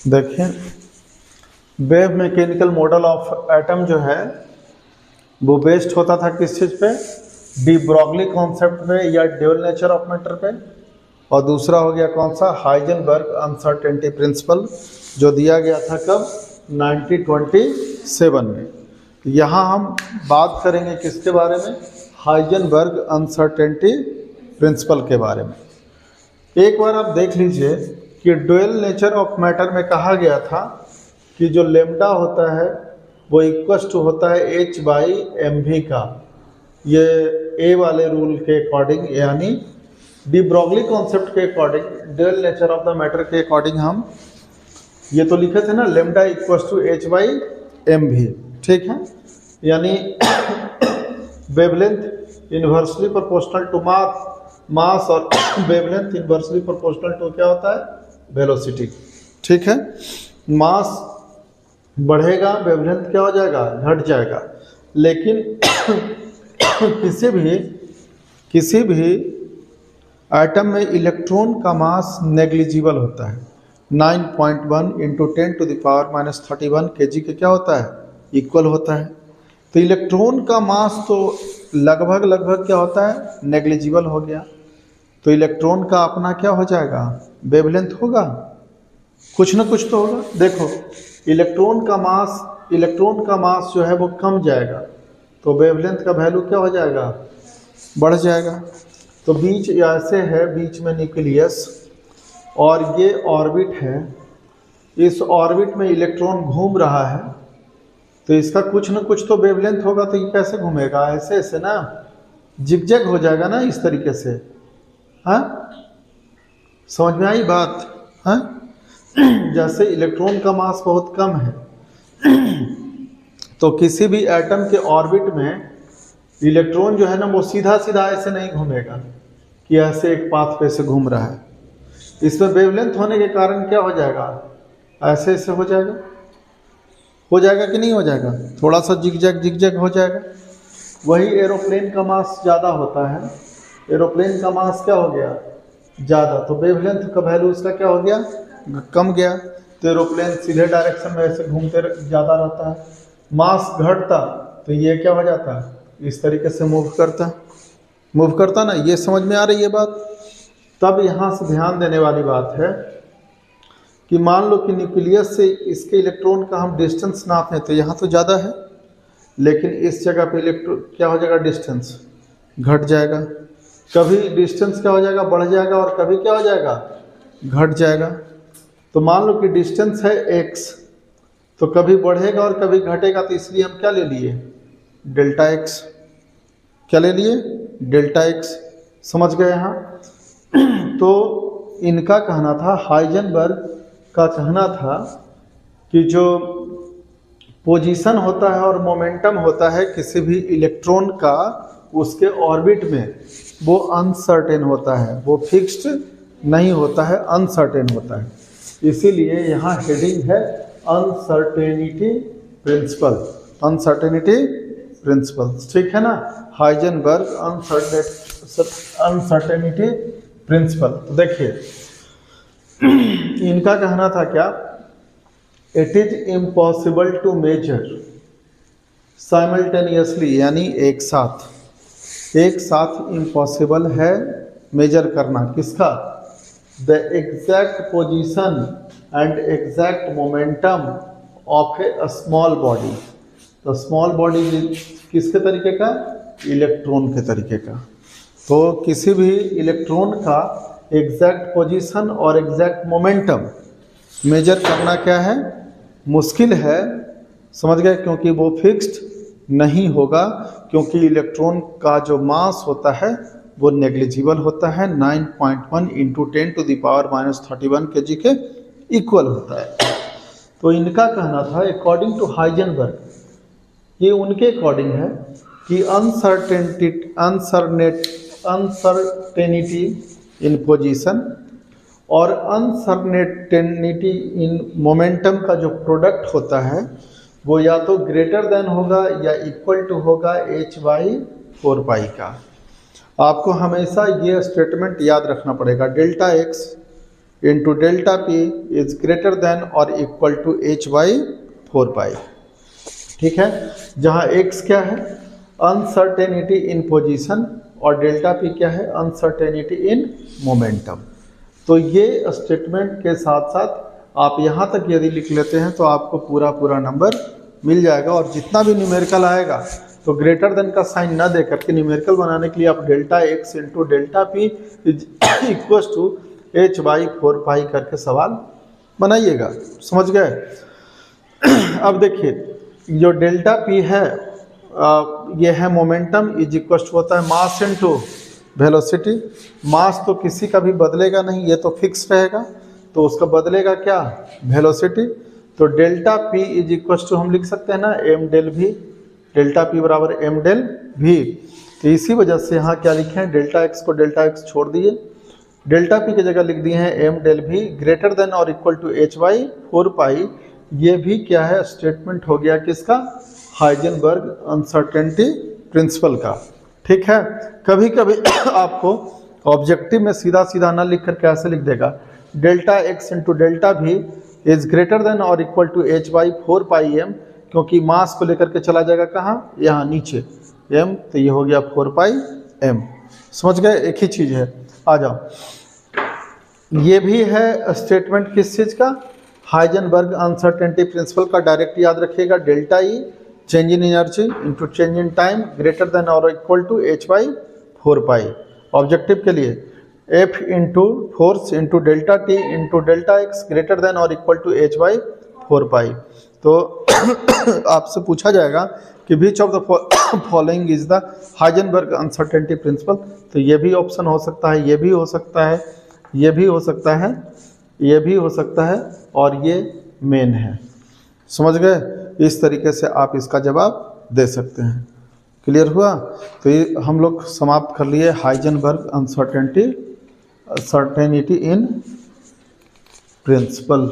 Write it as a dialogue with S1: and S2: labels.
S1: देखिए, wave mechanical model of atom जो है वो बेस्ड होता था किस चीज़ पे? डी ब्रॉगली कॉन्सेप्ट पे या ड्यूअल नेचर ऑफ मैटर पे। और दूसरा हो गया कौन सा? हाइजेनबर्ग अनसर्टेनिटी प्रिंसिपल, जो दिया गया था कब? 1927 में। यहाँ हम बात करेंगे किसके बारे में? हाइजेनबर्ग अनसर्टेनिटी प्रिंसिपल के बारे में। एक बार आप देख लीजिए कि ड्यूअल नेचर ऑफ मैटर में कहा गया था कि जो लेमडा होता है वो इक्वस टू होता है एच बाई एम वी का, ये ए वाले रूल के अकॉर्डिंग, यानी डी ब्रॉगली कॉन्सेप्ट के according, dual nature of the matter के अकॉर्डिंग हम ये तो लिखे थे ना, lambda equals to H by m v, ठीक है। यानी wavelength inversely proportional to mass और वेवलेंथ इन्वर्सली प्रोपोर्शनल टू क्या होता है? वेलोसिटी, ठीक है। मास बढ़ेगा, वेवलेंथ क्या हो जाएगा? घट जाएगा। लेकिन किसी भी एटम में इलेक्ट्रॉन का मास नेग्लिजिबल होता है। 9.1 इंटू 10⁻³ kg के क्या होता है? इक्वल होता है। तो इलेक्ट्रॉन का मास तो लगभग क्या होता है? नेग्लिजिबल हो गया। तो इलेक्ट्रॉन का अपना क्या हो जाएगा? वेवलेंथ होगा, कुछ ना कुछ तो होगा। देखो, इलेक्ट्रॉन का मास जो है वो कम जाएगा, तो वेवलेंथ का वैल्यू क्या हो जाएगा? बढ़ जाएगा। तो बीच ऐसे है, बीच में न्यूक्लियस और ये ऑर्बिट है। इस ऑर्बिट में इलेक्ट्रॉन घूम रहा है, तो इसका कुछ ना कुछ तो वेवलेंथ होगा। तो ये कैसे घूमेगा? ऐसे ना, जिगजैग हो जाएगा ना, इस तरीके से। हाँ, समझ में आई बात? हाँ, जैसे इलेक्ट्रॉन का मास बहुत कम है तो किसी भी एटम के ऑर्बिट में इलेक्ट्रॉन जो है ना वो सीधा ऐसे नहीं घूमेगा कि ऐसे एक पाथ पे से घूम रहा है। इसमें वेवलेंथ होने के कारण क्या हो जाएगा? ऐसे हो जाएगा कि नहीं हो जाएगा? थोड़ा सा जिगजैग हो जाएगा। वही एरोप्लेन का मास ज़्यादा होता है। एरोप्लेन का मास क्या हो गया? ज़्यादा, तो वेवलेंथ का वैल्यू इसका क्या हो गया? कम गया। तो एरोप्लेन सीधे डायरेक्शन में ऐसे घूमते ज़्यादा रहता है। मास घटता तो ये क्या हो जाता? इस तरीके से मूव करता ना। ये समझ में आ रही है बात? तब यहाँ से ध्यान देने वाली बात है कि मान लो कि न्यूक्लियस से इसके इलेक्ट्रॉन का हम डिस्टेंस नापें तो यहाँ तो ज़्यादा है, लेकिन इस जगह पे इलेक्ट्रॉन क्या हो जाएगा? डिस्टेंस घट जाएगा। कभी डिस्टेंस क्या हो जाएगा? बढ़ जाएगा, और कभी क्या हो जाएगा? घट जाएगा। तो मान लो कि डिस्टेंस है x, तो कभी बढ़ेगा और कभी घटेगा। तो इसलिए हम क्या ले लिए? Delta x। क्या ले लिए? Delta x। समझ गए यहाँ? तो इनका कहना था, हाइजेनबर्ग का कहना था कि जो पोजीशन होता है और मोमेंटम होता है किसी भी इलेक्ट्रॉन का, उसके ऑर्बिट में वो अनसर्टेन होता है, वो फिक्स्ड नहीं होता है, अनसर्टेन होता है। इसीलिए यहाँ हेडिंग है अनसर्टेनिटी प्रिंसिपल। अनसर्टेनिटी प्रिंसिपल, ठीक है ना? Heisenberg uncertainty principle. तो देखिए, इनका कहना था क्या? It is impossible to measure simultaneously, यानी एक साथ इम्पॉसिबल है मेजर करना। किसका? The exact position and exact momentum of a small body. तो स्मॉल बॉडी किसके तरीके का? इलेक्ट्रॉन के तरीके का। तो किसी भी इलेक्ट्रॉन का एग्जैक्ट पोजीशन और एग्जैक्ट मोमेंटम मेजर करना क्या है? मुश्किल है। समझ गए? क्योंकि वो फिक्स्ड नहीं होगा, क्योंकि इलेक्ट्रॉन का जो मास होता है वो नेग्लिजिबल होता है। 9.1 इंटू 10⁻³ kg के इक्वल होता है। तो इनका कहना था, अकॉर्डिंग टू हाइजेनबर्ग, ये उनके अकॉर्डिंग है कि अनसर्टेनिटी इन पोजीशन और अनसर्टेनिटी इन मोमेंटम का जो प्रोडक्ट होता है वो या तो ग्रेटर देन होगा या इक्वल टू होगा h/4π का। आपको हमेशा ये स्टेटमेंट याद रखना पड़ेगा। Delta x into delta P is greater than और इक्वल टू एच बाई 4 पाई। ठीक है, जहाँ x क्या है, अनसर्टेनिटी इन पोजीशन, और डेल्टा पी क्या है, अनसर्टेनिटी इन मोमेंटम। तो ये स्टेटमेंट के साथ साथ आप यहाँ तक यदि लिख लेते हैं तो आपको पूरा नंबर मिल जाएगा। और जितना भी न्यूमेरिकल आएगा तो ग्रेटर देन का साइन ना दे करके न्यूमेरिकल बनाने के लिए आप delta x into delta P is equal to h by 4 pi करके सवाल बनाइएगा। समझ गए? अब देखिए जो डेल्टा पी है ये है मोमेंटम इज इक्वल टू होता है मास इनटू वेलोसिटी। मास तो किसी का भी बदलेगा नहीं, ये तो फिक्स रहेगा, तो उसका बदलेगा क्या, वेलोसिटी। तो delta P is equal to हम लिख सकते हैं ना m del v, delta P बराबर एम डेल वी। तो इसी वजह से यहाँ क्या लिखे हैं, डेल्टा एक्स को डेल्टा एक्स छोड़ दिए, डेल्टा पी की जगह लिख दिए हैं m del v greater than और equal to H by 4 pi. ये भी क्या है, स्टेटमेंट हो गया किसका, हाइजेनबर्ग अनसर्टेनिटी प्रिंसिपल का। ठीक है, कभी कभी आपको ऑब्जेक्टिव में सीधा सीधा ना लिख कर कैसे लिख देगा, डेल्टा एक्स इंटू डेल्टा भी इज ग्रेटर देन और equal to H by 4 pi m, क्योंकि मास को लेकर के चला जाएगा कहाँ, यहाँ नीचे एम, तो ये हो गया 4 पाई एम। समझ गए, एक ही चीज़ है। आ जाओ, ये भी है स्टेटमेंट किस चीज़ का, हाइजेनबर्ग अनसर्टेनिटी प्रिंसिपल का। डायरेक्ट याद रखिएगा, delta E change in energy into change in time greater than और equal to H by 4 pi. Objective के लिए F into force into delta T into delta X greater than और equal to H by 4 pi. तो आपसे पूछा जाएगा कि which of the following is the Heisenberg uncertainty principle, तो ये भी ऑप्शन हो सकता है, ये भी हो सकता है, ये भी हो सकता है, ये भी हो सकता है, और ये मेन है। समझ गए? इस तरीके से आप इसका जवाब दे सकते हैं। क्लियर हुआ? तो ये हम लोग समाप्त कर लिए हाइजेनबर्ग अनसर्टेनिटी इन प्रिंसिपल।